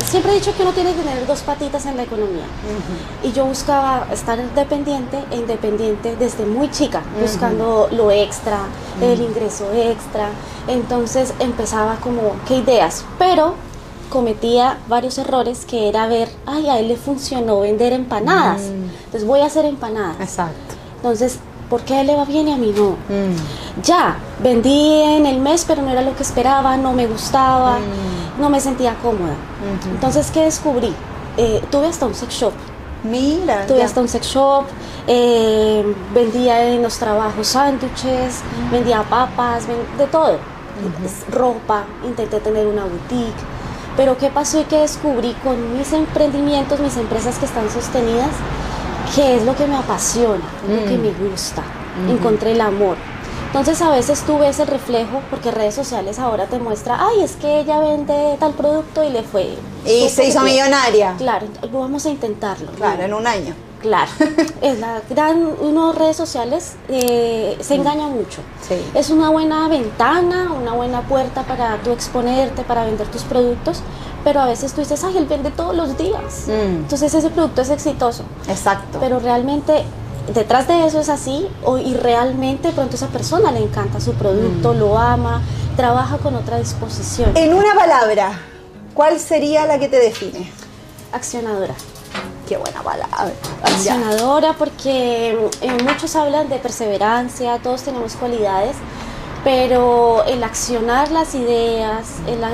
siempre he dicho que uno tiene que tener dos patitas en la economía. Y yo buscaba estar dependiente e independiente desde muy chica, buscando lo extra, el ingreso extra. Entonces empezaba como, ¿qué ideas? Pero cometía varios errores, que era ver, ay, a él le funcionó vender empanadas, entonces voy a hacer empanadas. Exacto. Entonces, ¿por qué a él le va bien y a mí no? Ya, vendí en el mes, pero no era lo que esperaba, no me gustaba, no me sentía cómoda. Entonces, ¿qué descubrí? Tuve hasta un sex shop. Mira. Tuve hasta un sex shop, vendía en los trabajos sándwiches, vendía papas, de todo. Ropa, intenté tener una boutique. Pero ¿qué pasó y qué descubrí con mis emprendimientos, mis empresas que están sostenidas? ¿Qué es lo que me apasiona? Lo que me gusta. Encontré el amor. Entonces a veces tú ves el reflejo, porque redes sociales ahora te muestra, ay, es que ella vende tal producto y le fue. Y se hizo millonaria. Claro, vamos a intentarlo. Claro, en un año. Claro, es la gran, redes sociales se engaña mucho. Sí. Es una buena ventana, una buena puerta para tú exponerte, para vender tus productos, pero a veces tú dices, ay, él vende todos los días, entonces ese producto es exitoso. Exacto. Pero realmente detrás de eso es así, y realmente pronto esa persona le encanta su producto, lo ama, trabaja con otra disposición. En una palabra, ¿cuál sería la que te define? Accionadora. Qué buena palabra. Accionadora, porque muchos hablan de perseverancia, todos tenemos cualidades, pero el accionar las ideas,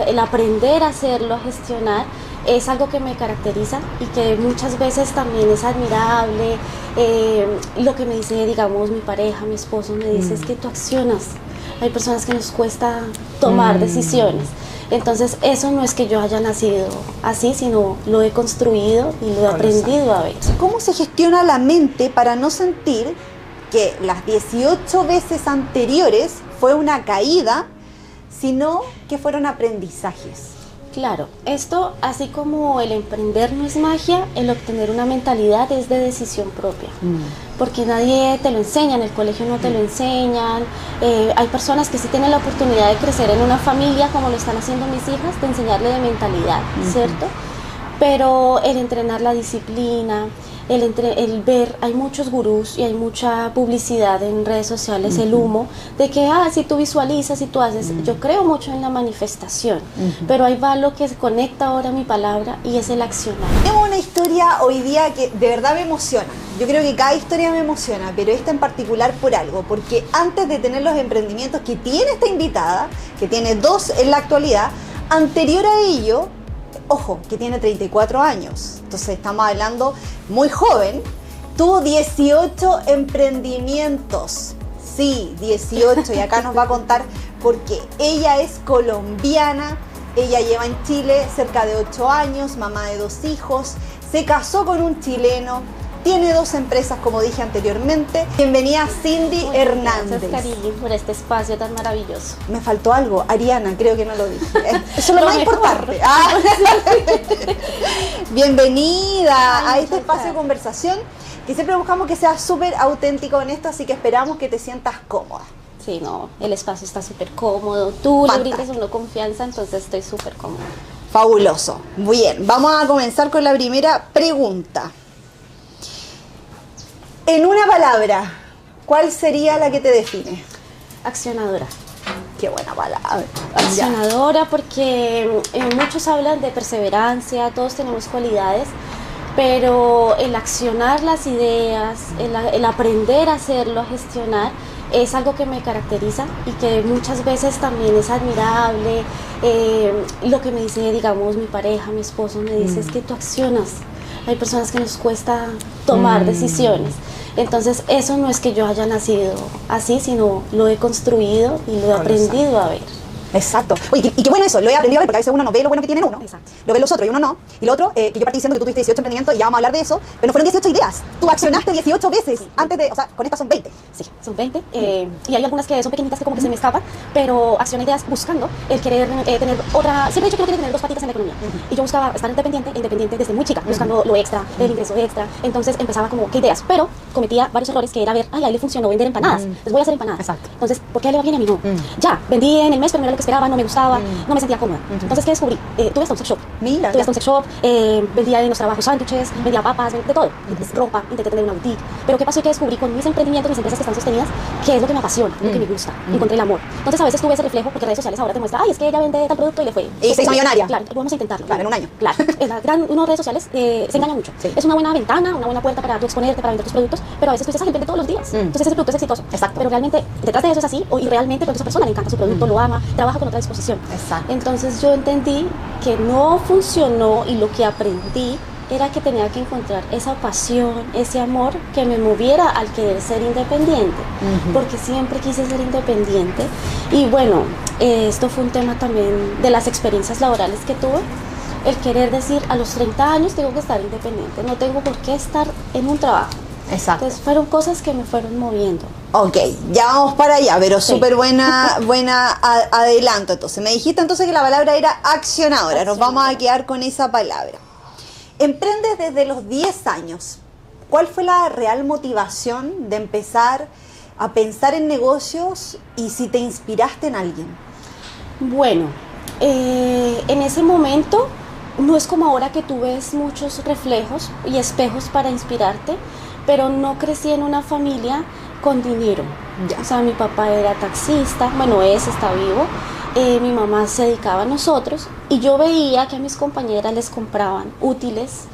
el aprender a hacerlo, a gestionar, es algo que me caracteriza y que muchas veces también es admirable. Lo que me dice, digamos, mi pareja, mi esposo, me dice es que tú accionas. Hay personas que nos cuesta tomar decisiones. Entonces eso no es que yo haya nacido así, sino lo he construido y lo he aprendido a ver. ¿Cómo se gestiona la mente para no sentir que las 18 veces anteriores fue una caída, sino que fueron aprendizajes? Claro, esto, así como el emprender no es magia, el obtener una mentalidad es de decisión propia, porque nadie te lo enseña, en el colegio no te lo enseñan. Hay personas que sí tienen la oportunidad de crecer en una familia, como lo están haciendo mis hijas, de enseñarle de mentalidad, ¿cierto? Pero el entrenar la disciplina, el ver, hay muchos gurús y hay mucha publicidad en redes sociales, el humo, de que, si tú visualizas y tú haces, yo creo mucho en la manifestación, pero ahí va lo que se conecta ahora a mi palabra y es el accionar. Tengo una historia hoy día que de verdad me emociona. Yo creo que cada historia me emociona, pero esta en particular por algo, porque antes de tener los emprendimientos que tiene esta invitada, que tiene 2 en la actualidad, anterior a ello, ojo, que tiene 34 años, entonces estamos hablando muy joven, tuvo 18 emprendimientos, sí, 18, y acá nos va a contar por qué. Ella es colombiana, ella lleva en Chile cerca de 8 años, mamá de 2 hijos, se casó con un chileno, tiene 2 empresas, como dije anteriormente. Bienvenida Cindy Hernández. Gracias, Cari, por este espacio tan maravilloso. Me faltó algo, Ariana, creo que no lo dije. Eso es lo más mejor. importante. Bienvenida a este espacio de conversación, que siempre buscamos que sea súper auténtico en esto, así que esperamos que te sientas cómoda. Sí, no, el espacio está súper cómodo, tú le Fantástico. brindas a uno confianza, entonces estoy súper cómoda. Fabuloso. Muy bien, vamos a comenzar con la primera pregunta. En una palabra, ¿cuál sería la que te define? Accionadora. Qué buena palabra. Accionadora, porque muchos hablan de perseverancia, todos tenemos cualidades, pero el accionar las ideas, el aprender a hacerlo, a gestionar, es algo que me caracteriza y que muchas veces también es admirable. Lo que me dice, digamos, mi pareja, mi esposo, me dice es que tú accionas. Hay personas que nos cuesta tomar decisiones. Entonces eso no es que yo haya nacido así, sino lo he construido y lo he aprendido a ver. Exacto. Oye, y qué bueno eso, lo he aprendido a ver, porque a veces uno no ve lo bueno que tiene en uno. Exacto. Lo ven los otros y uno no. Y lo otro, que yo partí diciendo que tú tuviste 18 emprendimientos y ya vamos a hablar de eso, pero no fueron 18 ideas. Tú accionaste 18 veces antes de, o sea, con estas son 20. Sí, son 20 y hay algunas que son pequeñitas que como que se me escapan, pero accioné ideas buscando el querer tener otra, siempre he dicho que uno tiene que tener 2 patitas en la economía y yo buscaba estar independiente desde muy chica, buscando lo extra, el ingreso extra, entonces empezaba como, ¿qué ideas? Pero cometía varios errores, que era ver, ay, a él le funcionó vender empanadas, les voy a hacer empanadas. Exacto. Entonces, ¿por qué a él le va bien y a mí no? Ya, vendí en el mes, pero no era lo que esperaba, no me gustaba, no me sentía cómoda. Entonces, ¿qué descubrí? Tuve hasta un sex shop. Mira, tuve hasta un sex shop, vendía en los trabajos sándwiches, vendía papas, de todo, ropa, intenté tener una boutique. Pero ¿qué pasó? Que descubrí con mis emprendimientos, mis empresas que están sostenidas, que es lo que me apasiona, lo que me gusta. Encontré el amor. Entonces, a veces tuve ese reflejo, porque redes sociales ahora te muestran, ay, es que ella vende tal producto y le fue. Y se hizo millonaria. Claro, vamos a intentarlo. Claro, en un año. Claro, uno redes sociales se engaña mucho. Sí. Es una buena ventana, una buena puerta para tú exponerte, para vender tus productos, pero a veces tú dices, ay, él vende todos los días. Entonces ese producto es exitoso. Exacto. Pero realmente detrás de eso es así, y realmente porque esa persona le encanta su producto, lo ama, trabaja con otra disposición. Exacto. Entonces yo entendí que no funcionó y lo que aprendí era que tenía que encontrar esa pasión, ese amor que me moviera al querer ser independiente, porque siempre quise ser independiente. Y bueno, esto fue un tema también de las experiencias laborales que tuve, el querer decir a los 30 años tengo que estar independiente, no tengo por qué estar en un trabajo. Exacto. Entonces fueron cosas que me fueron moviendo. Ok, ya vamos para allá, pero Sí. súper buena adelanto. Entonces, me dijiste entonces que la palabra era accionadora. Nos vamos a quedar con esa palabra. Emprendes desde los 10 años. ¿Cuál fue la real motivación de empezar a pensar en negocios y si te inspiraste en alguien? Bueno, en ese momento no es como ahora que tú ves muchos reflejos y espejos para inspirarte, pero no crecí en una familia con dinero. Ya. O sea, mi papá era taxista, bueno, está vivo, mi mamá se dedicaba a nosotros y yo veía que a mis compañeras les compraban útiles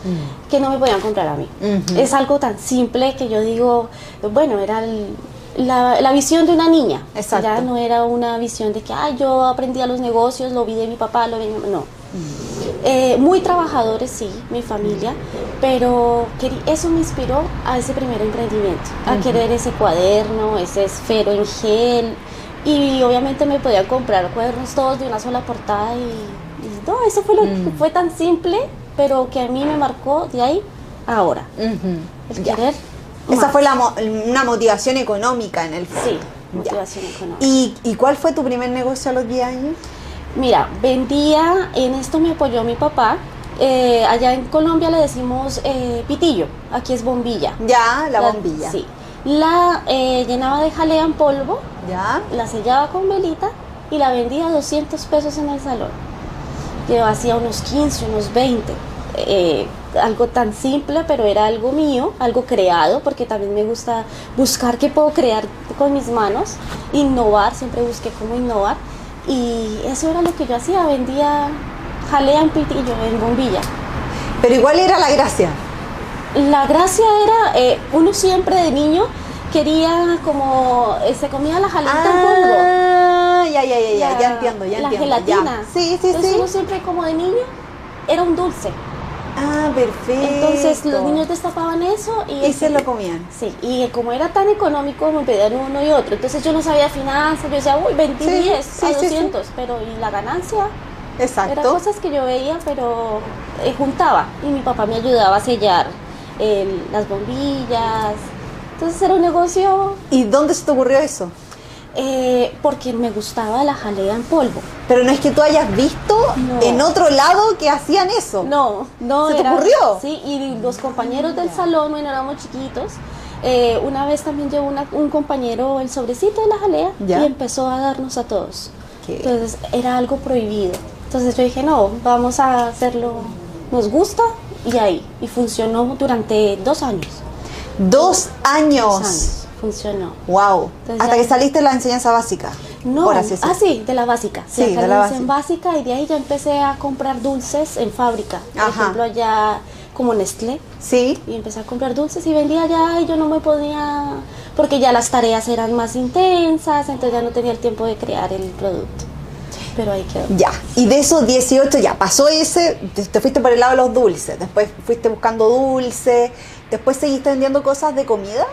que no me podían comprar a mí. Es algo tan simple que yo digo, bueno, era la visión de una niña. Exacto. Ya no era una visión de que yo aprendí a los negocios, lo vi de mi papá, lo vi de mi mamá, no. Muy trabajadores, sí, mi familia, pero eso me inspiró a ese primer emprendimiento, a querer ese cuaderno, ese esfero en gel, y obviamente me podía comprar cuadernos todos de una sola portada y no, eso fue fue tan simple, pero que a mí me marcó de ahí a ahora, el querer Esa más. fue una motivación económica en el fondo. Sí, motivación económica. ¿Y cuál fue tu primer negocio a los 10 años? Mira, vendía, en esto me apoyó mi papá. Allá en Colombia le decimos pitillo, aquí es bombilla. Ya, la bombilla. Sí. La llenaba de jalea en polvo, Ya. la sellaba con velita y la vendía a 200 pesos en el salón. Yo hacía unos 15, unos 20. Algo tan simple, pero era algo mío, algo creado, porque también me gusta buscar qué puedo crear con mis manos, innovar, siempre busqué cómo innovar. Y eso era lo que yo hacía, vendía jalea en pitillo, en bombilla. Pero igual era la gracia. La gracia era, uno siempre de niño quería como, se comía la jalita en polvo. Ya entiendo, ya la entiendo. gelatina. Ya. Sí. Entonces uno siempre como de niño era un dulce. Ah, perfecto. Entonces los niños destapaban eso y se lo comían. Sí, y como era tan económico me pedían uno y otro. Entonces yo no sabía finanzas, yo decía, uy, 20 y 10 a 200, pero ¿y la ganancia? Exacto. Eran cosas que yo veía, pero juntaba. Y mi papá me ayudaba a sellar las bombillas. Entonces era un negocio. ¿Y dónde se te ocurrió eso? Porque me gustaba la jalea en polvo. Pero no es que tú hayas visto No. en otro lado que hacían eso. No. ¿Se te ocurrió? Sí, y los compañeros del salón, bueno, éramos chiquitos. Una vez también llevó un compañero el sobrecito de la jalea ¿Ya? y empezó a darnos a todos. ¿Qué? Entonces era algo prohibido. Entonces yo dije, no, vamos a hacerlo, nos gusta y ahí. Y funcionó durante 2 años. 2 años. 2 años. Funcionó. Wow. Entonces Hasta ya- que saliste de la enseñanza básica. No, Por así decirlo. sí, de la básica. Sí, acá de la lo básica. hice en básica y de ahí ya empecé a comprar dulces en fábrica. Por Ajá. ejemplo, allá como Nestlé. Sí. Y empecé a comprar dulces y vendía allá y yo no me podía, porque ya las tareas eran más intensas, entonces ya no tenía el tiempo de crear el producto. Pero ahí quedó. Ya. Y de esos 18 ya pasó ese, te fuiste por el lado de los dulces. Después fuiste buscando dulces. Después seguiste vendiendo cosas de comida.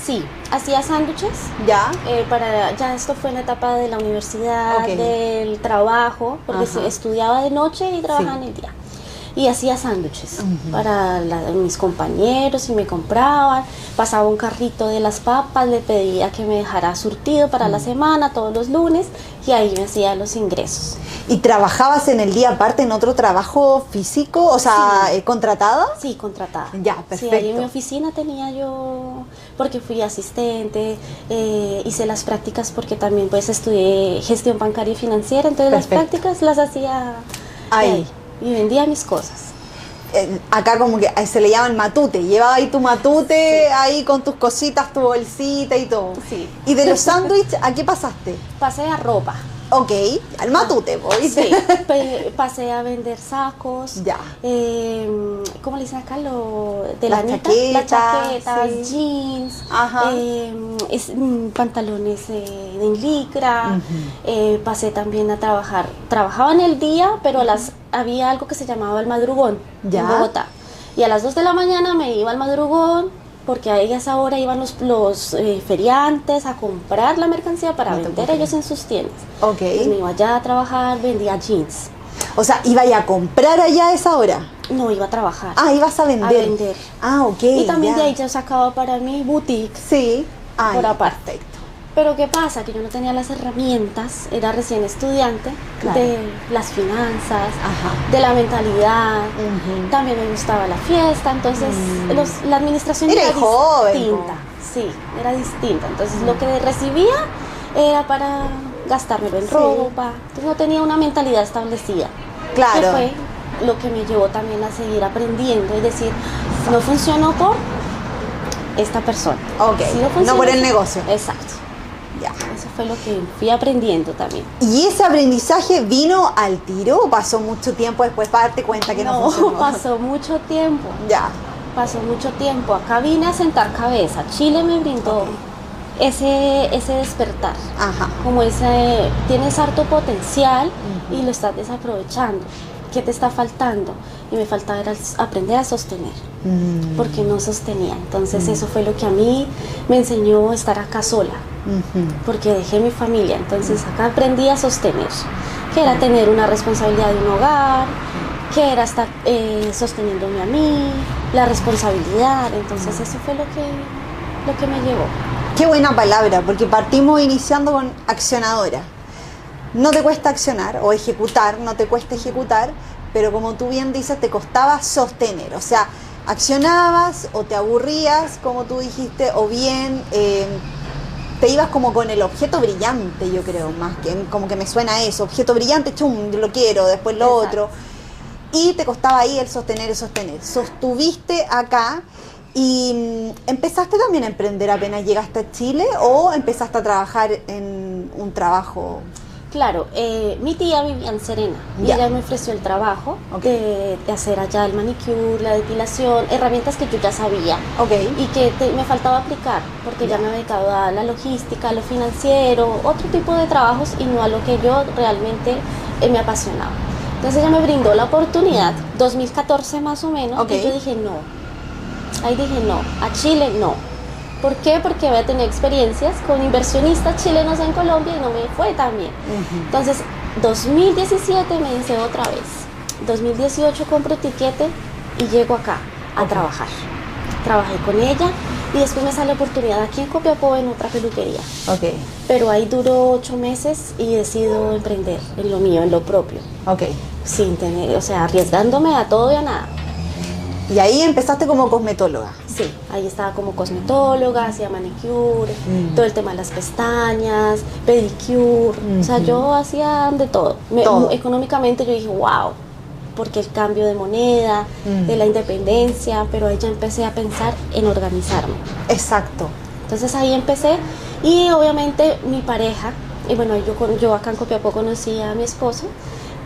Sí, hacía sándwiches. Ya. Ya esto fue en la etapa de la universidad, Ok. del trabajo, porque Ajá. estudiaba de noche y trabajaba Sí. en el día. y hacía sándwiches para mis compañeros y me compraban, pasaba un carrito de las papas, le pedía que me dejara surtido para la semana todos los lunes y ahí me hacía los ingresos. ¿Y trabajabas en el día aparte en otro trabajo físico? O sea, Sí. ¿contratada? Sí, contratada. Ya, Sí, perfecto. ahí en mi oficina tenía yo, porque fui asistente, hice las prácticas porque también pues estudié gestión bancaria y financiera, entonces Perfecto. las prácticas las hacía Ahí. y vendía mis cosas. Acá como que se le llama el matute. Llevaba ahí tu matute, ahí con tus cositas, tu bolsita y todo. Sí. ¿Y de los sándwiches a qué pasaste? Pasé a ropa. Ok, al matute, ¿viste? Sí, pasé a vender sacos. Ya. ¿Cómo le dicen acá? De Las lanita, las chaquetas, chaquetas, sí. jeans, Ajá. pantalones de licra. Pasé también a trabajar. Trabajaba en el día, pero había algo que se llamaba el madrugón Ya. en Bogotá. Y a las 2 de la mañana me iba al madrugón, porque a esa hora iban los feriantes a comprar la mercancía para No te vender puedo ellos en sus tiendas. Ok. Entonces me iba allá a trabajar, vendía jeans. O sea, ¿iba a comprar allá a esa hora? No, iba a trabajar. Ah, ibas a vender. A vender. Ah, ok. Y también ya. de ahí yo sacaba para mi boutique. Sí. Ah, Por ya, aparte. perfecto. Pero ¿qué pasa? Que yo no tenía las herramientas, era recién estudiante, Claro. de las finanzas, Ajá. de la mentalidad, Ujú. también me gustaba la fiesta, entonces la administración Era era joven, distinta. Sí, era distinta. Entonces lo que recibía era para gastármelo en Sí. ropa, entonces no tenía una mentalidad establecida. Claro. Que fue lo que me llevó también a seguir aprendiendo y decir, no funcionó por esta persona. Ok, Si no funciona, por el sí. negocio. Exacto. Ya. Eso fue lo que fui aprendiendo también. ¿Y ese aprendizaje vino al tiro o pasó mucho tiempo después para darte cuenta que no funcionó? pasó mucho tiempo. Ya. Pasó mucho tiempo. Acá vine a sentar cabeza. Chile me brindó Ok. ese despertar. Ajá. Como tienes harto potencial y lo estás desaprovechando. ¿Qué te está faltando? Y me faltaba era aprender a sostener, porque no sostenía. Entonces eso fue lo que a mí me enseñó a estar acá sola, porque dejé mi familia. Entonces acá aprendí a sostener, que era tener una responsabilidad de un hogar, que era estar sosteniéndome a mí, la responsabilidad. Entonces eso fue lo que me llevó. Qué buena palabra, porque partimos iniciando con accionadora. No te cuesta accionar o ejecutar, no te cuesta ejecutar, pero como tú bien dices, te costaba sostener. O sea, accionabas o te aburrías, como tú dijiste, o bien te ibas como con el objeto brillante, yo creo, más que como que me suena eso. Objeto brillante, chum, lo quiero, después lo Exacto. otro. Y te costaba ahí el sostener, el sostener. Sostuviste acá. ¿Y empezaste también a emprender apenas llegaste a Chile o empezaste a trabajar en un trabajo? Claro, mi tía vivía en Serena y Ya. ella me ofreció el trabajo Ok. de hacer allá el manicure, la depilación, herramientas que yo ya sabía Ok. y que me faltaba aplicar porque ya me había dedicado a la logística, a lo financiero, otro tipo de trabajos y no a lo que yo realmente me apasionaba. Entonces ella me brindó la oportunidad, 2014 más o menos, Ok. y yo dije no. Ahí dije no, a Chile no. ¿Por qué? Porque había tenido experiencias con inversionistas chilenos en Colombia y no me fue tan bien. Entonces, 2017 me dice otra vez. 2018 compro tiquete y llego acá a trabajar. Trabajé con ella y después me sale oportunidad aquí en Copiapó en otra peluquería. Ok. Pero ahí duró 8 meses y decido emprender en lo mío, en lo propio. Ok. Sin tener, o sea, arriesgándome a todo y a nada. Y ahí empezaste como cosmetóloga. Sí, ahí estaba como cosmetóloga, hacía manicure, todo el tema de las pestañas, pedicure, o sea, yo hacía de todo. Todo. Económicamente yo dije, wow, porque el cambio de moneda, de la independencia, pero ahí ya empecé a pensar en organizarme. Exacto. Entonces ahí empecé y obviamente mi pareja, y bueno, yo acá en Copiapó conocí a mi esposo,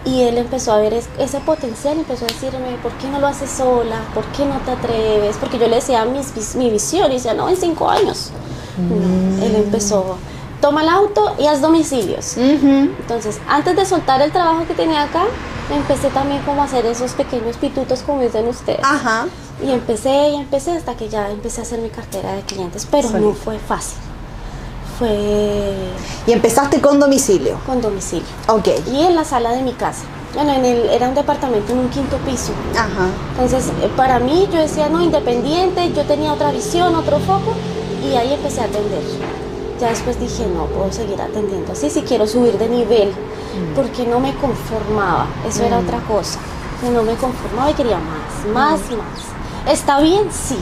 y él empezó a ver ese potencial, empezó a decirme, ¿por qué no lo haces sola? ¿Por qué no te atreves? Porque yo le decía mi visión y decía, no, en 5 años. No, él empezó, toma el auto y haz domicilios. Entonces, antes de soltar el trabajo que tenía acá, empecé también como a hacer esos pequeños pitutos, como dicen ustedes. Ajá. Y empecé hasta que ya empecé a hacer mi cartera de clientes, pero no Solita. fue fácil. Fue Y empezaste con domicilio. con domicilio. Ok. Y en la sala de mi casa. Bueno, era un departamento en un 5.º piso. Ajá. Entonces, para mí, yo decía, no, independiente, yo tenía otra visión, otro foco, y ahí empecé a atender. Ya después dije, no, puedo seguir atendiendo así si quiero subir de nivel, porque no me conformaba, eso era otra cosa. No me conformaba y quería más. Está bien, sí,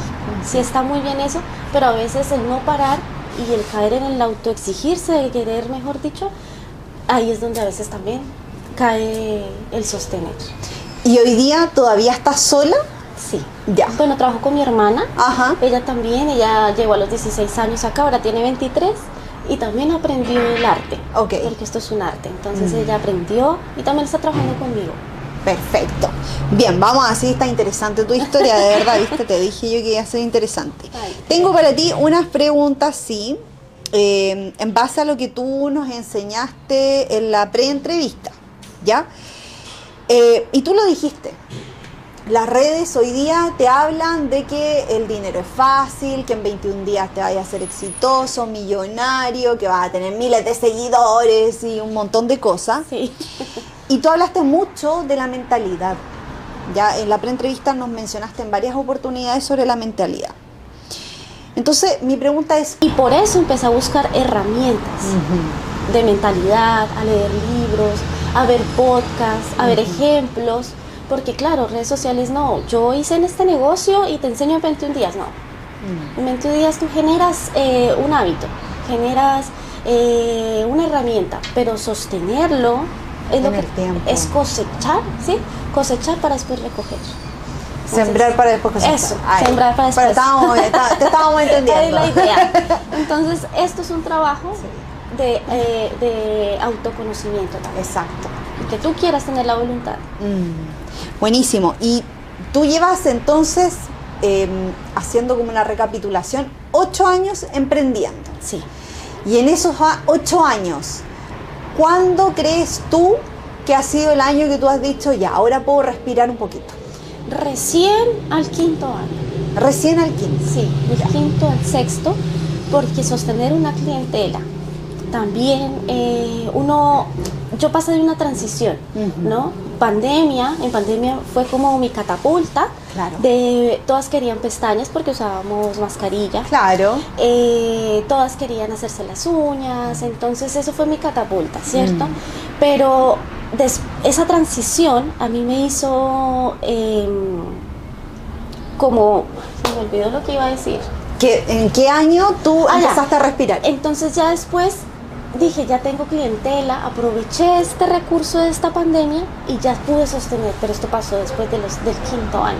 sí está muy bien eso, pero a veces el no parar y el caer en el autoexigirse, el querer, mejor dicho, ahí es donde a veces también cae el sostener. ¿Y hoy día todavía estás sola? Sí. Ya. Bueno, trabajo con mi hermana. Ajá. Ella también, ella llegó a los 16 años acá, ahora tiene 23 y también aprendió el arte. Ok. Porque esto es un arte. Entonces ella aprendió y también está trabajando conmigo. Perfecto. Bien, vamos a decir, está interesante tu historia, de verdad, ¿viste? Te dije yo que iba a ser interesante. Ay. Tengo para ti unas preguntas, sí, en base a lo que tú nos enseñaste en la pre-entrevista, ¿ya? Y tú lo dijiste. Las redes hoy día te hablan de que el dinero es fácil, que en 21 días te vayas a ser exitoso, millonario, que vas a tener miles de seguidores y un montón de cosas. Sí. Y tú hablaste mucho de la mentalidad. Ya en la pre-entrevista nos mencionaste en varias oportunidades sobre la mentalidad. Entonces, mi pregunta es... Y por eso empecé a buscar herramientas de mentalidad, a leer libros, a ver podcasts, a ver ejemplos. Porque claro, redes sociales no, yo hice en este negocio y te enseño en 21 días, no. En 21 días tú generas un hábito, generas una herramienta, pero sostenerlo es, lo que, es cosechar, ¿sí? Cosechar para después recoger. Entonces, sembrar para después cosechar. Eso, sembrar para después. Te estábamos entendiendo. Es la idea. Entonces, esto es un trabajo de autoconocimiento también. Exacto. Y que tú quieras tener la voluntad. Buenísimo. Y tú llevas entonces, haciendo como una recapitulación, 8 años emprendiendo. Sí. Y en esos 8 años, ¿cuándo crees tú que ha sido el año que tú has dicho, ya, ahora puedo respirar un poquito? Recién al 5.º año. Recién al 15. Sí, del 5.º al 6.º, porque sostener una clientela también, yo pasé de una transición, ¿no? En pandemia fue como mi catapulta. Claro. Todas querían pestañas porque usábamos mascarilla. Claro. Todas querían hacerse las uñas, entonces eso fue mi catapulta, ¿cierto? Pero esa transición a mí me hizo como, se me olvidó lo que iba a decir. ¿En qué año tú empezaste a respirar? Entonces ya después dije, ya tengo clientela, aproveché este recurso de esta pandemia y ya pude sostener, pero esto pasó después del 5.º año,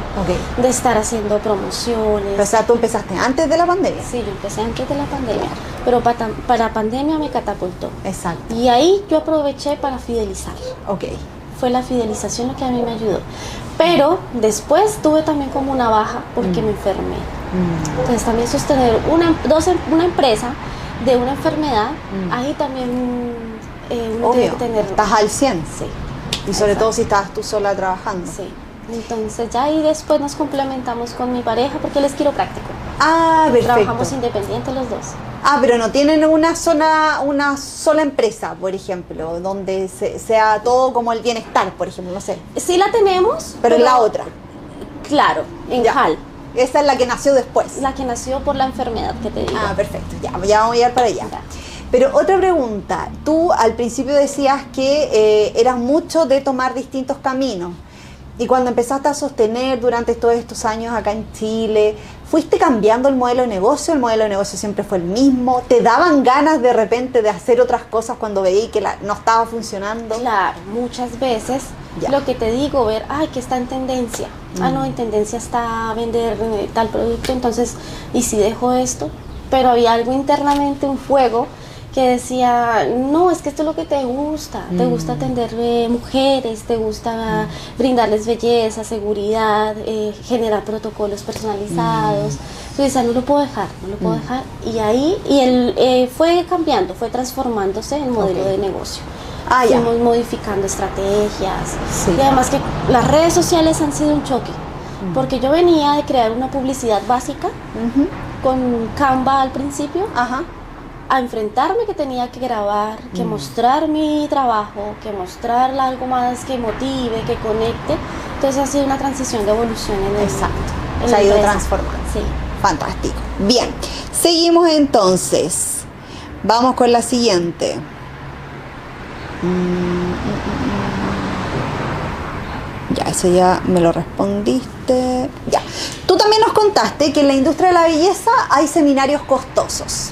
de estar haciendo promociones. O sea, tú empezaste antes de la pandemia. Sí, yo empecé antes de la pandemia, pero para pandemia me catapultó. Exacto. Y ahí yo aproveché para fidelizar. Ok. Fue la fidelización lo que a mí me ayudó. Pero después tuve también como una baja porque me enfermé. Entonces también sostener una empresa de una enfermedad, ahí también uno tiene que tener... Estás al 100. Sí. Y sobre todo si estabas tú sola trabajando. Sí. Entonces ya ahí después nos complementamos con mi pareja porque él es quiropráctico. Perfecto. Trabajamos independientes los dos. Pero no tienen una sola empresa, por ejemplo, donde sea todo como el bienestar, por ejemplo, no sé. Sí la tenemos. Pero en la otra. Claro, en Jal. Esa es la que nació después. La que nació por la enfermedad que te digo. Perfecto. Ya vamos a llegar para allá. Ya. Pero otra pregunta. Tú al principio decías que eras mucho de tomar distintos caminos. Y cuando empezaste a sostener durante todos estos años acá en Chile, ¿fuiste cambiando el modelo de negocio? ¿El modelo de negocio siempre fue el mismo? ¿Te daban ganas de repente de hacer otras cosas cuando veí que no estaba funcionando? Claro, muchas veces lo que te digo, ver, que está en tendencia. No, en tendencia está a vender tal producto, entonces, ¿y si dejo esto? Pero había algo internamente, un fuego, que decía, no, es que esto es lo que te gusta atender mujeres, te gusta brindarles belleza, seguridad, generar protocolos personalizados. Entonces, no lo puedo dejar. Y ahí, fue cambiando, fue transformándose el modelo de negocio. Fuimos modificando estrategias. Sí. Y además que las redes sociales han sido un choque, porque yo venía de crear una publicidad básica con Canva al principio. a enfrentarme que tenía que grabar, que mostrar mi trabajo, que mostrar algo más que motive, que conecte. Entonces ha sido una transición de evolución en el Exacto. en Se la ha ido empresa. transformando. Sí. Fantástico. Bien, seguimos entonces. Vamos con la siguiente. Ya, eso ya me lo respondiste. Ya. Tú también nos contaste que en la industria de la belleza hay seminarios costosos.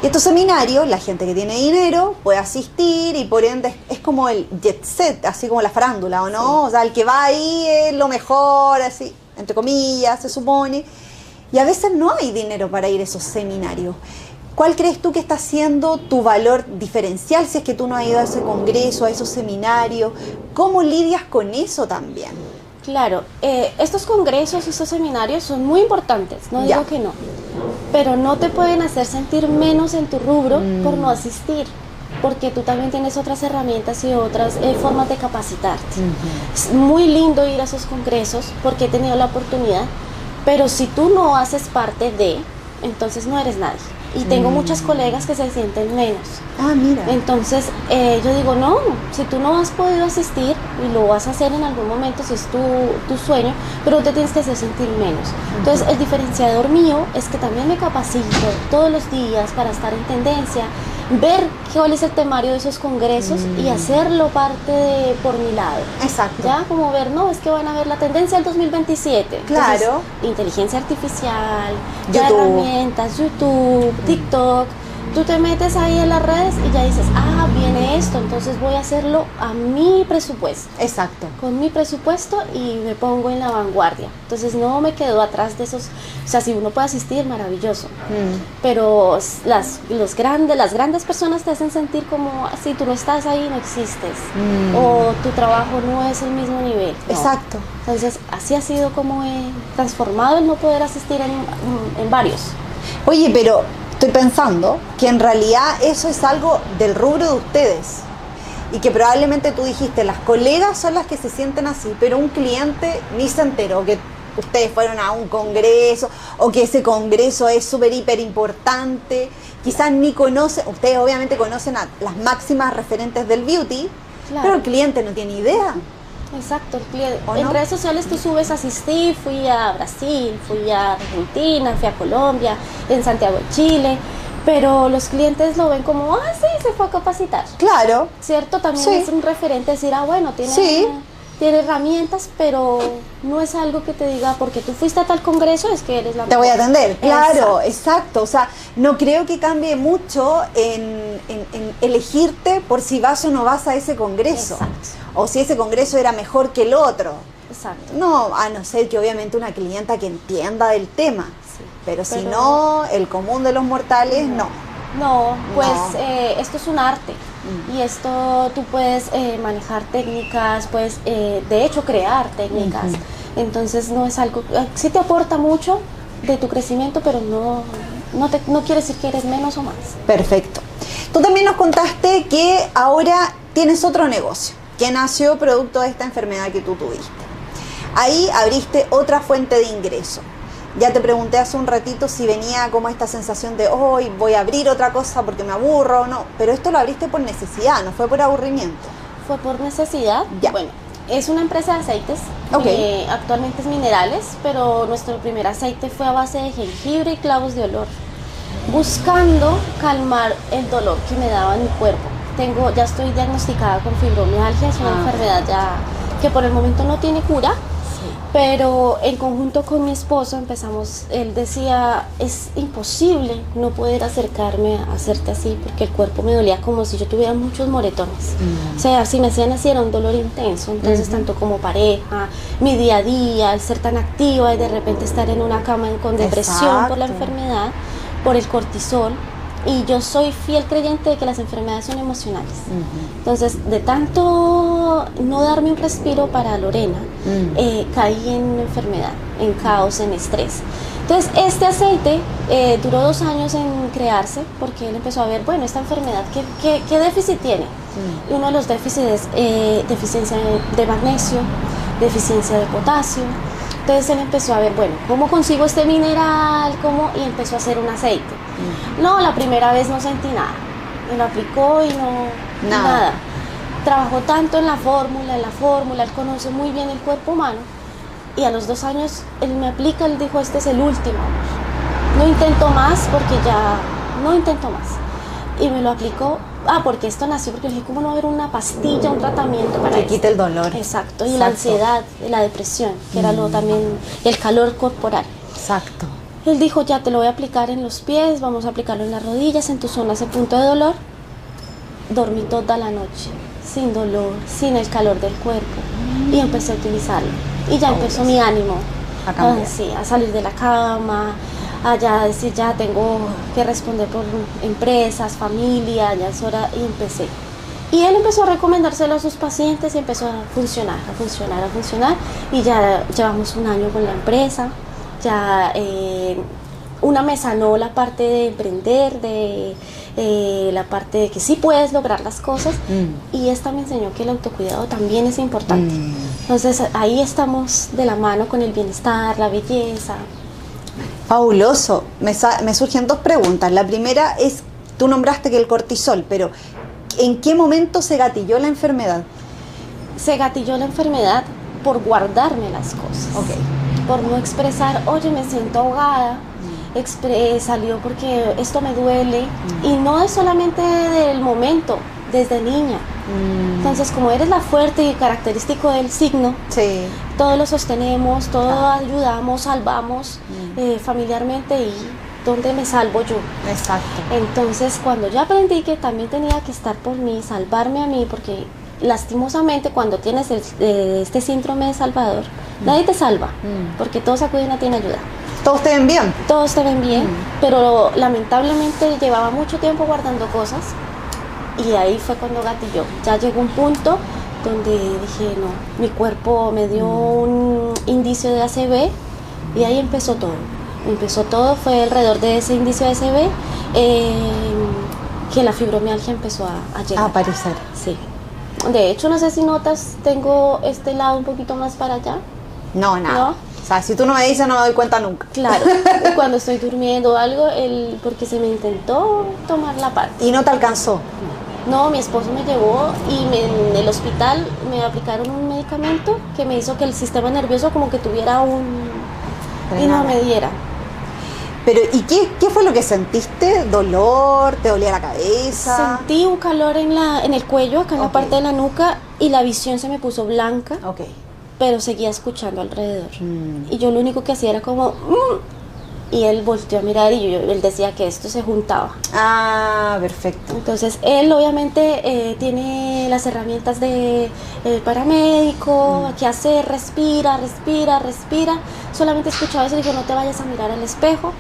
Y estos seminarios, la gente que tiene dinero puede asistir y por ende es como el jet set, así como la farándula, ¿o no? Sí. O sea, el que va ahí es lo mejor, así, entre comillas, se supone. Y a veces no hay dinero para ir a esos seminarios. ¿Cuál crees tú que está siendo tu valor diferencial si es que tú no has ido a ese congreso, a esos seminarios? ¿Cómo lidias con eso también? Claro, estos congresos, estos seminarios son muy importantes, no digo que no, pero no te pueden hacer sentir menos en tu rubro por no asistir, porque tú también tienes otras herramientas y otras formas de capacitarte. Es muy lindo ir a esos congresos porque he tenido la oportunidad, pero si tú no haces parte de, entonces no eres nadie. Y tengo muchas colegas que se sienten menos. Ah, mira. Entonces, yo digo, no, si tú no has podido asistir y lo vas a hacer en algún momento, si es tu sueño, pero te tienes que hacer sentir menos. Entonces, el diferenciador mío es que también me capacito todos los días para estar en tendencia, ver cuál es el temario de esos congresos y hacerlo parte por mi lado. Exacto. Ya, como ver, no, es que van a ver la tendencia del 2027. Claro. Entonces, inteligencia artificial, ya YouTube. herramientas, YouTube, TikTok. Tú te metes ahí en las redes y ya dices, ah, viene esto, entonces voy a hacerlo a mi presupuesto. Exacto. Con mi presupuesto y me pongo en la vanguardia. Entonces no me quedo atrás de esos, o sea, si uno puede asistir, maravilloso. Pero las grandes personas te hacen sentir como, si tú no estás ahí, no existes. O tu trabajo no es el mismo nivel. No. Exacto. Entonces así ha sido como he transformado el no poder asistir en varios. Oye, pero estoy pensando que en realidad eso es algo del rubro de ustedes y que probablemente tú dijiste, las colegas son las que se sienten así, pero un cliente ni se enteró que ustedes fueron a un congreso o que ese congreso es súper, hiper importante. Quizás ni conocen, ustedes obviamente conocen a las máximas referentes del beauty, claro, pero el cliente no tiene idea. Exacto, el cliente. En redes sociales tú subes, asistí, fui a Brasil, fui a Argentina, fui a Colombia, en Santiago de Chile, pero los clientes lo ven como, ah, sí, se fue a capacitar. Claro. ¿Cierto? También Sí. es un referente decir, ah, bueno, tiene, Sí. tiene herramientas, pero no es algo que te diga, porque tú fuiste a tal congreso, es que eres la Te mejor. voy a atender, claro, Exacto. exacto. O sea, no creo que cambie mucho en elegirte por si vas o no vas a ese congreso. Exacto. O si ese congreso era mejor que el otro. Exacto. No, a no ser que obviamente una clienta que entienda del tema. Sí. Pero si no, el común de los mortales, no. No, pues No. esto es un arte y esto tú puedes manejar técnicas, puedes de hecho crear técnicas. Entonces no es algo, sí te aporta mucho de tu crecimiento, pero no quiere decir que eres menos o más. Perfecto. Tú también nos contaste que ahora tienes otro negocio que nació producto de esta enfermedad que tú tuviste. Ahí abriste otra fuente de ingreso. Ya te pregunté hace un ratito si venía como esta sensación de hoy voy a abrir otra cosa porque me aburro o no, pero esto lo abriste por necesidad, no fue por aburrimiento. Fue por necesidad. Ya. Bueno, es una empresa de aceites, Ok. actualmente es minerales, pero nuestro primer aceite fue a base de jengibre y clavos de olor, buscando calmar el dolor que me daba en mi cuerpo. Ya estoy diagnosticada con fibromialgia, es una enfermedad ya que por el momento no tiene cura. Pero en conjunto con mi esposo empezamos, él decía, es imposible no poder acercarme a hacerte así porque el cuerpo me dolía como si yo tuviera muchos moretones. O sea, si me hacían así era un dolor intenso, entonces tanto como pareja, mi día a día, el ser tan activa y de repente estar en una cama con depresión por la enfermedad, por el cortisol. Y yo soy fiel creyente de que las enfermedades son emocionales. Entonces, de tanto no darme un respiro para Lorena, caí en enfermedad, en caos, en estrés. Entonces, este aceite duró 2 años en crearse porque él empezó a ver, bueno, esta enfermedad, ¿qué déficit tiene? Y uno de los déficits es deficiencia de magnesio, deficiencia de potasio. Entonces él empezó a ver, bueno, ¿cómo consigo este mineral? ¿Cómo? Y empezó a hacer un aceite. No, la primera vez no sentí nada. Me lo aplicó y no, nada. Trabajó tanto en la fórmula, él conoce muy bien el cuerpo humano. Y a los 2 años él me aplica, él dijo, este es el último. No intento más porque ya, no intento más. Y me lo aplicó, porque esto nació porque dije, ¿cómo no haber una pastilla, un tratamiento para que quite el dolor? Exacto, y la ansiedad, la depresión, que era lo también, el calor corporal. Exacto. Él dijo, ya te lo voy a aplicar en los pies, vamos a aplicarlo en las rodillas, en tus zonas de punto de dolor. Dormí toda la noche, sin dolor, sin el calor del cuerpo, y empecé a utilizarlo. Y ya empezó mi ánimo a cambiar. Sí, a salir de la cama, a ya decir, ya tengo que responder por empresas, familia, ya es hora, y empecé. Y él empezó a recomendárselo a sus pacientes y empezó a funcionar, y ya llevamos 1 año con la empresa, ya una me sanó la parte de emprender, de la parte de que sí puedes lograr las cosas, y esta me enseñó que el autocuidado también es importante. Entonces ahí estamos de la mano con el bienestar, la belleza. Fabuloso. Me surgen 2 preguntas. La primera es, tú nombraste que el cortisol, pero ¿en qué momento se gatilló la enfermedad? Se gatilló la enfermedad por guardarme las cosas, por no expresar, oye, me siento ahogada, salió porque esto me duele, y no es solamente del momento, desde niña. Entonces, como eres la fuerte y característico del signo, todo lo sostenemos, todo ayudamos, salvamos familiarmente, y ¿dónde me salvo yo? Exacto. Entonces, cuando yo aprendí que también tenía que estar por mí, salvarme a mí, porque lastimosamente cuando tienes este síndrome de Salvador, nadie te salva, porque todos acuden a ti en ayuda. ¿Todos te ven bien? Todos te ven bien, pero lamentablemente llevaba mucho tiempo guardando cosas, y ahí fue cuando gatilló. Ya llegó un punto donde dije, no, mi cuerpo me dio un indicio de ACV, y ahí empezó todo. Fue alrededor de ese indicio de ACV que la fibromialgia empezó a llegar. A aparecer. Sí. De hecho, no sé si notas, tengo este lado un poquito más para allá. No, nada. ¿No? O sea, si tú no me dices, no me doy cuenta nunca. Claro, cuando estoy durmiendo o algo, porque se me intentó tomar la parte. ¿Y no te alcanzó? No, mi esposo me llevó y en el hospital me aplicaron un medicamento que me hizo que el sistema nervioso como que tuviera y no me diera. Pero, ¿y qué fue lo que sentiste? ¿Dolor? ¿Te dolía la cabeza? Sentí un calor en el cuello, acá en la parte de la nuca, y la visión se me puso blanca, pero seguía escuchando alrededor. Y yo lo único que hacía era como... y él volteó a mirar y él decía que esto se juntaba. Perfecto. Entonces él obviamente tiene las herramientas de paramédico, qué hacer, respira. Solamente escuchaba eso y dijo, no te vayas a mirar al espejo,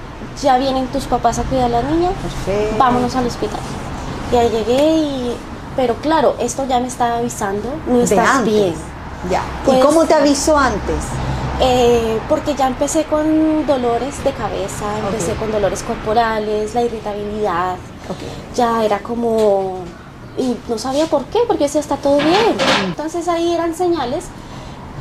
ya vienen tus papás a cuidar a la niña, vámonos al hospital. Y ahí llegué, pero claro, esto ya me estaba avisando, no estás bien. Ya. Pues, ¿y cómo te avisó antes? Porque ya empecé con dolores de cabeza, empecé con dolores corporales, la irritabilidad, ya era como, y no sabía por qué, porque yo decía, está todo bien. Entonces ahí eran señales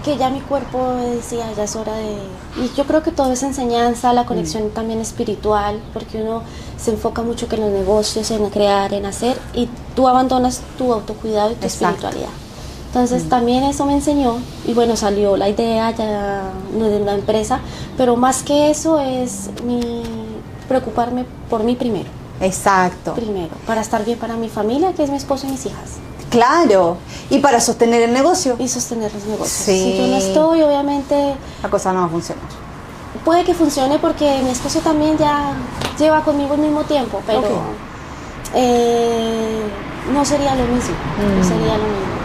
que ya mi cuerpo decía, ya es hora de... Y yo creo que todo es enseñanza, la conexión también espiritual, porque uno se enfoca mucho que en los negocios, en crear, en hacer, y tú abandonas tu autocuidado y tu espiritualidad. Entonces también eso me enseñó, y bueno, salió la idea ya de una empresa, pero más que eso es preocuparme por mí primero. Exacto. Primero, para estar bien para mi familia, que es mi esposo y mis hijas. Claro, y para sostener el negocio. Y sostener los negocios. Si yo no estoy, obviamente... la cosa no va a funcionar. Puede que funcione porque mi esposo también ya lleva conmigo el mismo tiempo, pero no sería lo mismo, no sería lo mismo.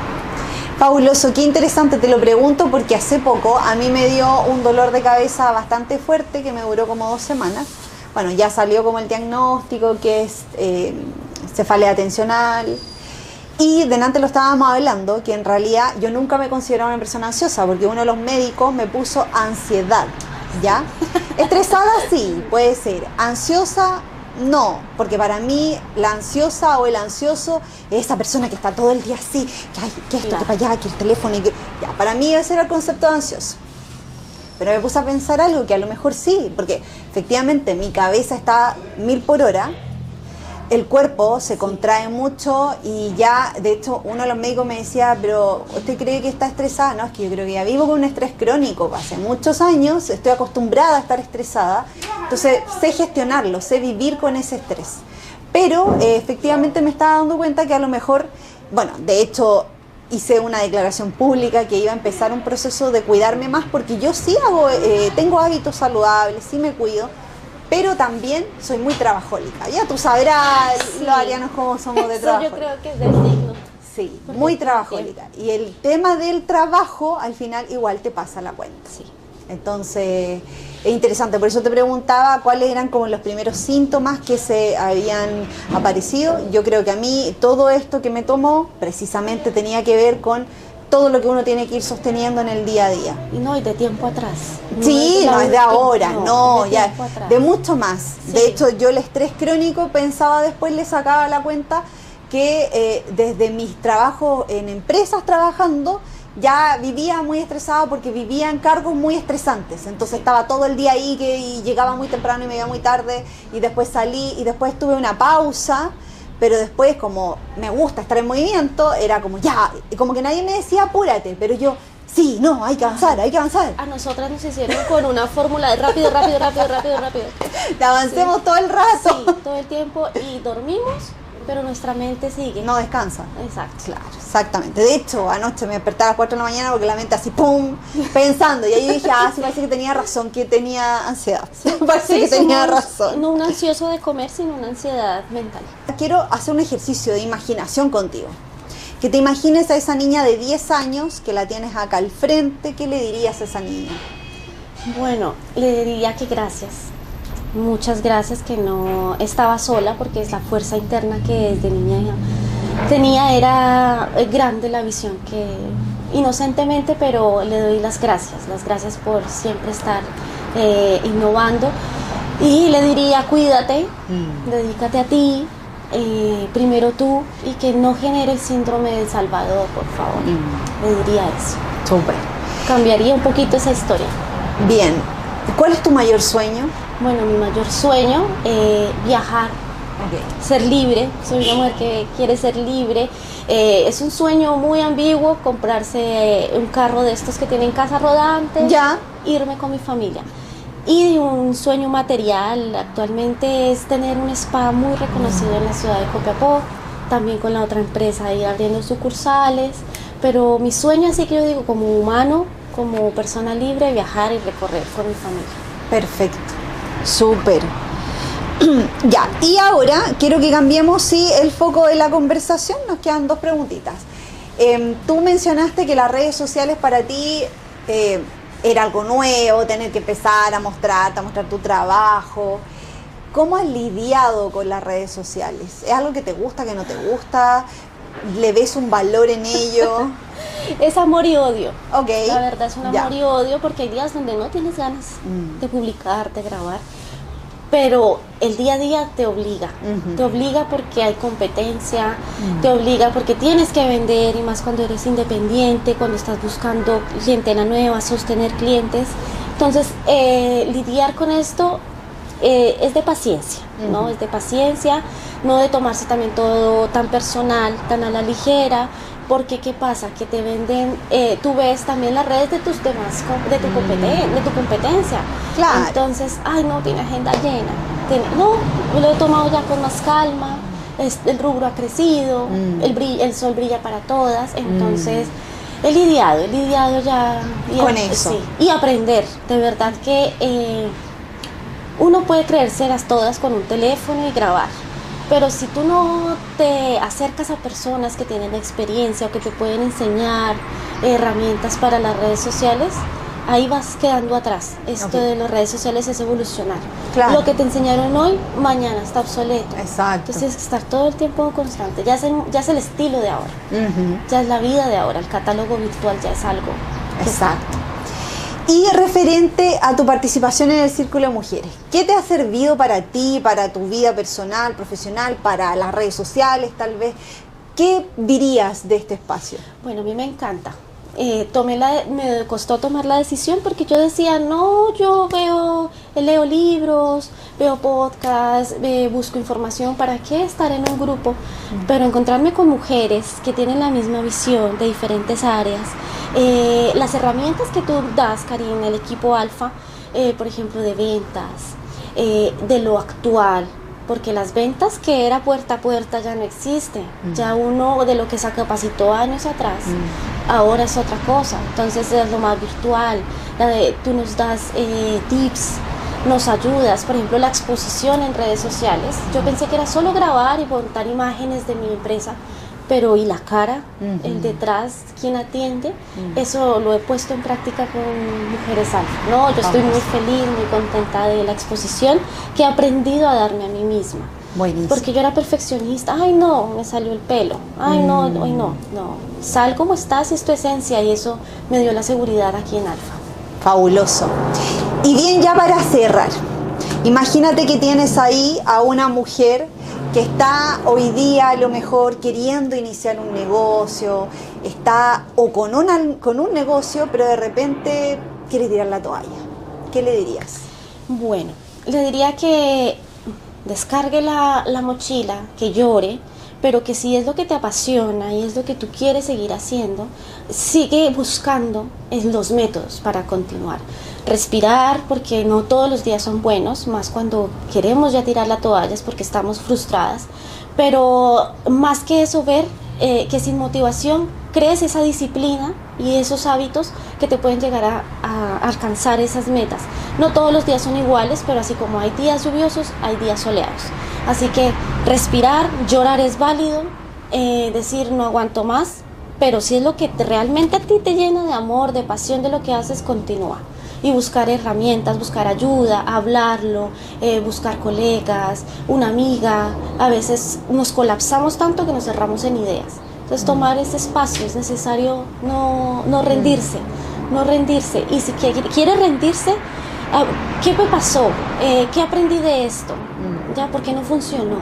Fabuloso, qué interesante, te lo pregunto porque hace poco a mí me dio un dolor de cabeza bastante fuerte que me duró como 2 semanas. Bueno, ya salió como el diagnóstico que es cefalea atencional, y delante lo estábamos hablando que en realidad yo nunca me consideraba una persona ansiosa porque uno de los médicos me puso ansiedad, ¿ya? Estresada sí, puede ser, ansiosa no, porque para mí la ansiosa o el ansioso es esa persona que está todo el día así, que esto, que para allá, que el teléfono, ya, para mí ese era el concepto de ansioso. Pero me puse a pensar algo que a lo mejor sí, porque efectivamente mi cabeza está 1000 por hora, el cuerpo se contrae mucho y ya, de hecho, uno de los médicos me decía, pero ¿usted cree que está estresada? No, es que yo creo que ya vivo con un estrés crónico, hace muchos años, estoy acostumbrada a estar estresada, entonces sé gestionarlo, sé vivir con ese estrés. Pero efectivamente me estaba dando cuenta que a lo mejor, bueno, de hecho hice una declaración pública que iba a empezar un proceso de cuidarme más, porque yo sí tengo hábitos saludables, sí me cuido, pero también soy muy trabajólica. Ya tú sabrás, sí, los arianos cómo somos de trabajo. Yo creo que es del signo. Sí, muy trabajólica. Y el tema del trabajo, al final, igual te pasa la cuenta. Sí. Entonces, es interesante. Por eso te preguntaba cuáles eran como los primeros síntomas que se habían aparecido. Yo creo que a mí todo esto que me tomó, precisamente tenía que ver con todo lo que uno tiene que ir sosteniendo en el día a día. Y no, y de tiempo atrás. Sí, no es de ahora, no, ya, de mucho más. Sí. De hecho, yo el estrés crónico pensaba, después le sacaba la cuenta que desde mis trabajos en empresas trabajando, ya vivía muy estresada porque vivía en cargos muy estresantes. Entonces estaba todo el día ahí y llegaba muy temprano y me iba muy tarde, y después salí y después tuve una pausa. Pero después, como me gusta estar en movimiento, era como ya, como que nadie me decía apúrate, pero yo, sí, no, hay que avanzar, hay que avanzar. A nosotras nos hicieron con una fórmula de rápido, rápido, rápido, rápido, rápido. Te avancemos, sí, todo el rato. Sí, todo el tiempo, y dormimos, pero nuestra mente sigue. No descansa. Exacto. Claro, exactamente. De hecho, anoche me desperté a las 4 de la mañana porque la mente así, ¡pum!, pensando. Y ahí dije, sí, parece que tenía razón, que tenía ansiedad. Sí, parece que tenía razón. No un ansioso de comer, sino una ansiedad mental. Quiero hacer un ejercicio de imaginación contigo. Que te imagines a esa niña de 10 años que la tienes acá al frente. ¿Qué le dirías a esa niña? Bueno, le diría que gracias. Muchas gracias, que no estaba sola, porque es la fuerza interna que desde niña tenía, era grande la visión, que inocentemente, pero le doy las gracias por siempre estar innovando. Y le diría, cuídate, dedícate a ti, primero tú, y que no genere el síndrome del Salvador, por favor. Le diría eso. Súper. Cambiaría un poquito esa historia. Bien. ¿Cuál es tu mayor sueño? Bueno, mi mayor sueño, viajar, ser libre. Soy una mujer que quiere ser libre. Es un sueño muy ambiguo, comprarse un carro de estos que tienen casa rodante, ya, irme con mi familia. Y un sueño material actualmente es tener un spa muy reconocido en la ciudad de Copiapó, también con la otra empresa, ir abriendo sucursales. Pero mi sueño, así que yo digo, como humano, como persona libre, viajar y recorrer con mi familia. Perfecto, súper. Ya, y ahora quiero que cambiemos el foco de la conversación. Nos quedan 2 preguntitas. Tú mencionaste que las redes sociales para ti era algo nuevo, tener que empezar a mostrar tu trabajo. ¿Cómo has lidiado con las redes sociales? ¿Es algo que te gusta, que no te gusta? ¿Le ves un valor en ello? Es amor y odio. Okay. La verdad es un amor y odio, porque hay días donde no tienes ganas de publicar, de grabar, pero el día a día te obliga. Te obliga porque hay competencia, te obliga porque tienes que vender, y más cuando eres independiente, cuando estás buscando clientela nueva, sostener clientes. Entonces, lidiar con esto es de paciencia, ¿no? Es de paciencia, no de tomarse también todo tan personal, tan a la ligera, porque ¿qué pasa? Que te venden, tú ves también las redes de tus demás, de tu competencia. Claro. Entonces, ay, no, tiene agenda llena. No, lo he tomado ya con más calma, el rubro ha crecido, el sol brilla para todas, entonces he lidiado ya con eso. Sí, y aprender, de verdad que uno puede creérselas todas con un teléfono y grabar, pero si tú no te acercas a personas que tienen experiencia o que te pueden enseñar herramientas para las redes sociales, ahí vas quedando atrás. Esto de las redes sociales es evolucionar. Claro. Lo que te enseñaron hoy, mañana está obsoleto. Exacto. Entonces tienes que estar todo el tiempo constante. Ya es el estilo de ahora. Ya es la vida de ahora. El catálogo virtual ya es algo. Exacto. Y referente a tu participación en el Círculo de Mujeres, ¿qué te ha servido para ti, para tu vida personal, profesional, para las redes sociales tal vez? ¿Qué dirías de este espacio? Bueno, a mí me encanta. me costó tomar la decisión porque yo decía, no, yo leo libros, veo podcasts, busco información, ¿para qué estar en un grupo? Pero encontrarme con mujeres que tienen la misma visión de diferentes áreas, las herramientas que tú das, Karina, el equipo Alfa, por ejemplo, de ventas, de lo actual, porque las ventas que era puerta a puerta ya no existen, ya uno de lo que se capacitó años atrás, ahora es otra cosa, entonces es lo más virtual, tú nos das tips, nos ayudas, por ejemplo la exposición en redes sociales, yo pensé que era solo grabar y montar imágenes de mi empresa, pero y la cara, el detrás, quien atiende, eso lo he puesto en práctica con Mujeres Alfa. No, yo estoy muy feliz, muy contenta de la exposición que he aprendido a darme a mí misma. Buenísimo. Porque yo era perfeccionista, ay no, me salió el pelo, ay no, hoy no, sal como estás, es tu esencia, y eso me dio la seguridad aquí en Alfa. Fabuloso. Y bien, ya para cerrar, imagínate que tienes ahí a una mujer que está hoy día a lo mejor queriendo iniciar un negocio, está o con un negocio, pero de repente quiere tirar la toalla. ¿Qué le dirías? Bueno, le diría que descargue la mochila, que llore, pero que si es lo que te apasiona y es lo que tú quieres seguir haciendo, sigue buscando los métodos para continuar. Respirar, porque no todos los días son buenos, más cuando queremos ya tirar la toalla es porque estamos frustradas, pero más que eso, ver que sin motivación crees esa disciplina y esos hábitos que te pueden llegar a alcanzar esas metas. No todos los días son iguales, pero así como hay días lluviosos, hay días soleados. Así que respirar, llorar es válido, decir no aguanto más, pero si es lo que realmente a ti te llena de amor, de pasión de lo que haces, continúa. Y buscar herramientas, buscar ayuda, hablarlo, buscar colegas, una amiga. A veces nos colapsamos tanto que nos cerramos en ideas. Entonces tomar ese espacio, es necesario no rendirse, no rendirse. Y si quiere rendirse, ¿qué me pasó? ¿Qué aprendí de esto? ¿Ya? ¿Por qué no funcionó?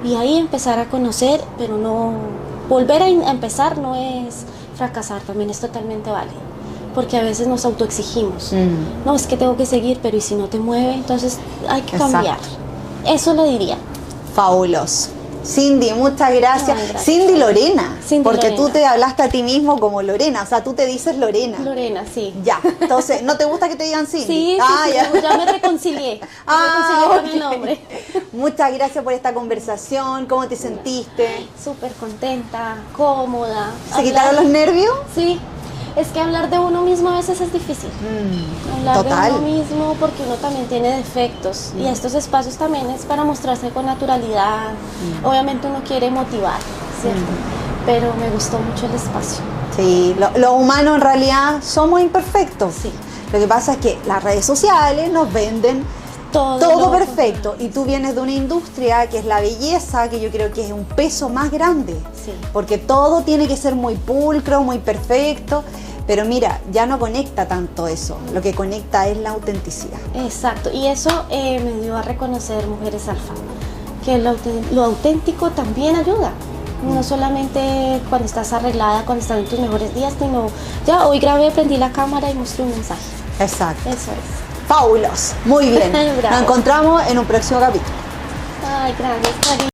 Y ahí empezar a conocer, pero no volver a empezar no es fracasar, también es totalmente válido. Porque a veces nos autoexigimos. No, es que tengo que seguir, pero ¿y si no te mueve? Entonces hay que cambiar. Eso le diría. Fabuloso. Cindy, muchas gracias. Ay, gracias. Cindy Lorena, Cindy porque Lorena. tú te hablaste a ti mismo como Lorena, o sea, tú te dices Lorena. Lorena, sí. Ya, entonces, ¿no te gusta que te digan Cindy? Sí, ya me reconcilié. Con el nombre. Muchas gracias por esta conversación. ¿Cómo te sentiste? Súper contenta, cómoda. ¿Se quitaron los nervios? Sí. Es que hablar de uno mismo a veces es difícil. Hablar total. de uno mismo porque uno también tiene defectos. Y estos espacios también es para mostrarse con naturalidad. Obviamente uno quiere motivar, ¿cierto? Pero me gustó mucho el espacio. Sí, lo humano en realidad somos imperfectos. Sí. Lo que pasa es que las redes sociales nos venden todo perfecto. Y tú vienes de una industria que es la belleza, que yo creo que es un peso más grande. Sí. Porque todo tiene que ser muy pulcro, muy perfecto. Pero mira, ya no conecta tanto eso. Lo que conecta es la autenticidad. Exacto. Y eso me dio a reconocer Mujeres Alfa. Que lo auténtico también ayuda. No solamente cuando estás arreglada, cuando estás en tus mejores días, sino ya hoy grabé, prendí la cámara y mostré un mensaje. Exacto. Eso es. Fabuloso. Muy bien. Nos encontramos en un próximo capítulo. Ay, gracias, Cari.